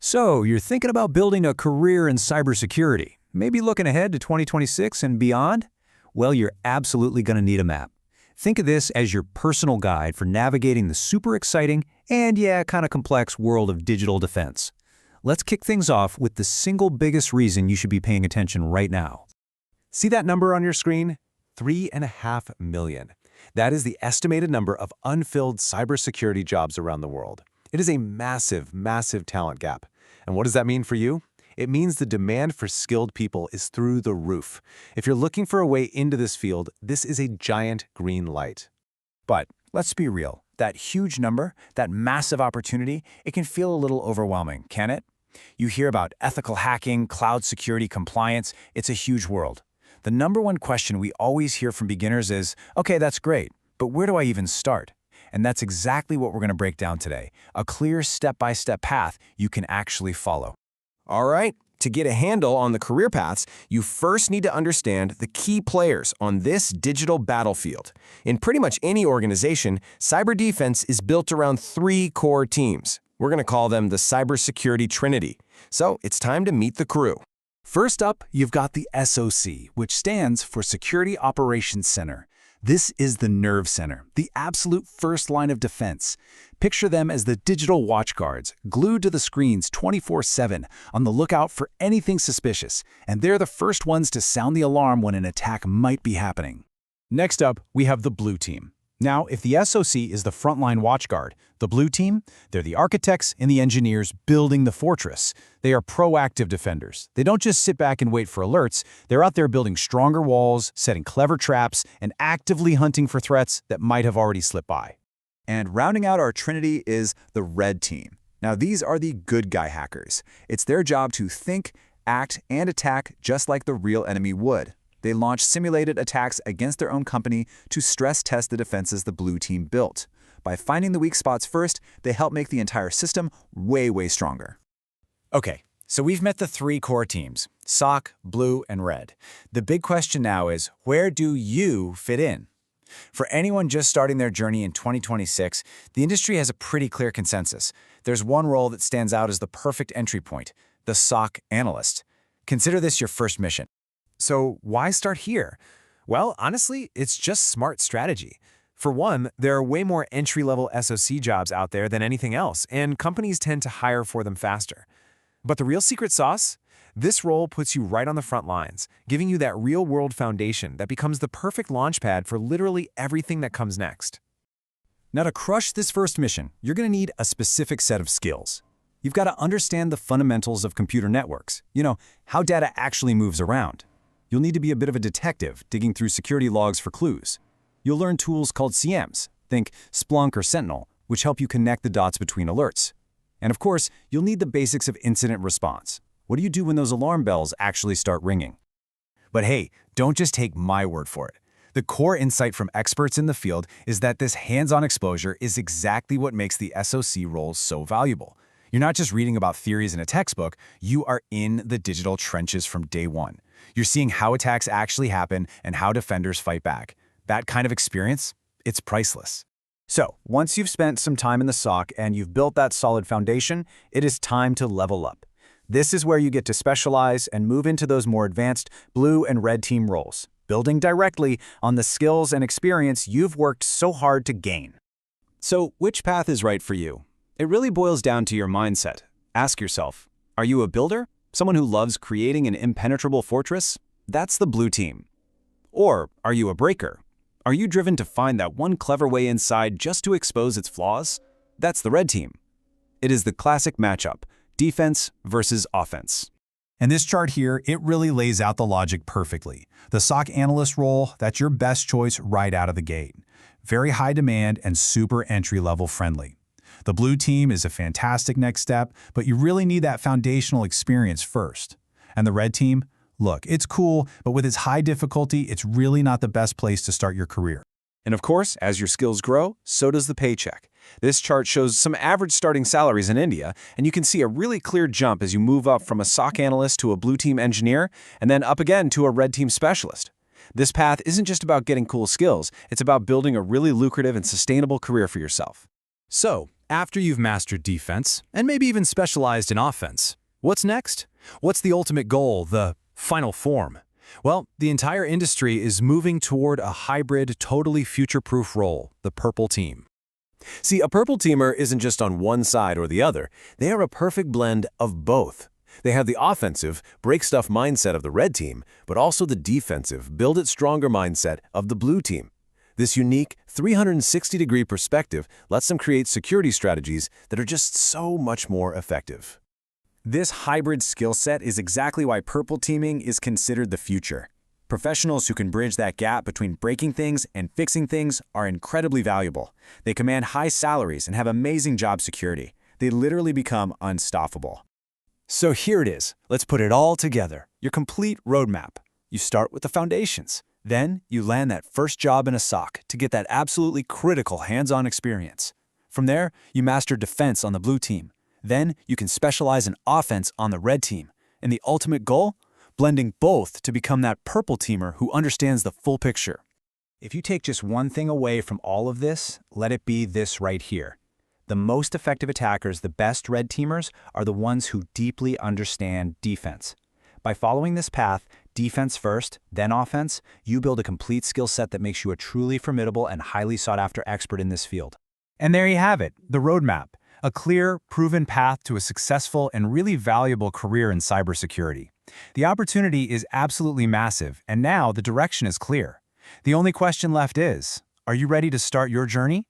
So, you're thinking about building a career in cybersecurity, maybe looking ahead to 2026 and beyond? Well, you're absolutely going to need a map. Think of this as your personal guide for navigating the super exciting and, yeah, kind of complex world of digital defense. Let's kick things off with the single biggest reason you should be paying attention right now. See that number on your screen? 3.5 million. That is the estimated number of unfilled cybersecurity jobs around the world. It is a massive, massive talent gap. And what does that mean for you? It means the demand for skilled people is through the roof. If you're looking for a way into this field, this is a giant green light. But let's be real. That huge number, that massive opportunity, it can feel a little overwhelming, can it? You hear about ethical hacking, cloud security, compliance. It's a huge world. The number one question we always hear from beginners is, okay, that's great, but where do I even start? And that's exactly what we're going to break down today, a clear step-by-step path you can actually follow. All right, to get a handle on the career paths, you first need to understand the key players on this digital battlefield. In pretty much any organization, cyber defense is built around 3 core teams. We're going to call them the Cybersecurity Trinity. So it's time to meet the crew. First up, you've got the SOC, which stands for Security Operations Center. This is the nerve center, the absolute first line of defense. Picture them as the digital watchguards, glued to the screens 24/7, on the lookout for anything suspicious, and they're the first ones to sound the alarm when an attack might be happening. Next up, we have the blue team. Now, if the SOC is the frontline watchguard, the blue team, they're the architects and the engineers building the fortress. They are proactive defenders. They don't just sit back and wait for alerts. They're out there building stronger walls, setting clever traps, and actively hunting for threats that might have already slipped by. And rounding out our trinity is the red team. Now, these are the good guy hackers. It's their job to think, act, and attack just like the real enemy would. They launch simulated attacks against their own company to stress test the defenses the blue team built. By finding the weak spots first, they help make the entire system way, way stronger. Okay, so we've met the 3 core teams, SOC, blue, and red. The big question now is, where do you fit in? For anyone just starting their journey in 2026, the industry has a pretty clear consensus. There's one role that stands out as the perfect entry point, the SOC analyst. Consider this your first mission. So why start here? Well, honestly, it's just smart strategy. For one, there are way more entry-level SOC jobs out there than anything else, and companies tend to hire for them faster. But the real secret sauce? This role puts you right on the front lines, giving you that real-world foundation that becomes the perfect launchpad for literally everything that comes next. Now, to crush this first mission, you're going to need a specific set of skills. You've got to understand the fundamentals of computer networks, how data actually moves around. You'll need to be a bit of a detective, digging through security logs for clues. You'll learn tools called CMs, think Splunk or Sentinel, which help you connect the dots between alerts. And of course, you'll need the basics of incident response. What do you do when those alarm bells actually start ringing? But hey, don't just take my word for it. The core insight from experts in the field is that this hands-on exposure is exactly what makes the SOC role so valuable. You're not just reading about theories in a textbook, you are in the digital trenches from day one. You're seeing how attacks actually happen and how defenders fight back. That kind of experience, it's priceless. So, once you've spent some time in the SOC and you've built that solid foundation, it is time to level up. This is where you get to specialize and move into those more advanced blue and red team roles, building directly on the skills and experience you've worked so hard to gain. So, which path is right for you? It really boils down to your mindset. Ask yourself, are you a builder? Someone who loves creating an impenetrable fortress? That's the blue team. Or are you a breaker? Are you driven to find that one clever way inside just to expose its flaws? That's the red team. It is the classic matchup, defense versus offense. And this chart here, it really lays out the logic perfectly. The SOC analyst role, that's your best choice right out of the gate. Very high demand and super entry-level friendly. The blue team is a fantastic next step, but you really need that foundational experience first. And the red team? Look, it's cool, but with its high difficulty, it's really not the best place to start your career. And of course, as your skills grow, so does the paycheck. This chart shows some average starting salaries in India, and you can see a really clear jump as you move up from a SOC analyst to a blue team engineer, and then up again to a red team specialist. This path isn't just about getting cool skills, it's about building a really lucrative and sustainable career for yourself. So, After you've mastered defense, and maybe even specialized in offense, what's next? What's the ultimate goal, the final form? Well, the entire industry is moving toward a hybrid, totally future-proof role, the purple team. See, a purple teamer isn't just on one side or the other. They are a perfect blend of both. They have the offensive, break stuff mindset of the red team, but also the defensive, build it stronger mindset of the blue team. This unique 360-degree perspective lets them create security strategies that are just so much more effective. This hybrid skill set is exactly why purple teaming is considered the future. Professionals who can bridge that gap between breaking things and fixing things are incredibly valuable. They command high salaries and have amazing job security. They literally become unstoppable. So here it is. Let's put it all together. Your complete roadmap. You start with the foundations. Then you land that first job in a SOC to get that absolutely critical hands-on experience. From there, you master defense on the blue team. Then you can specialize in offense on the red team. And the ultimate goal? Blending both to become that purple teamer who understands the full picture. If you take just one thing away from all of this, let it be this right here. The most effective attackers, the best red teamers, are the ones who deeply understand defense. By following this path, defense first, then offense, you build a complete skill set that makes you a truly formidable and highly sought-after expert in this field. And there you have it, the roadmap. A clear, proven path to a successful and really valuable career in cybersecurity. The opportunity is absolutely massive, and now the direction is clear. The only question left is, are you ready to start your journey?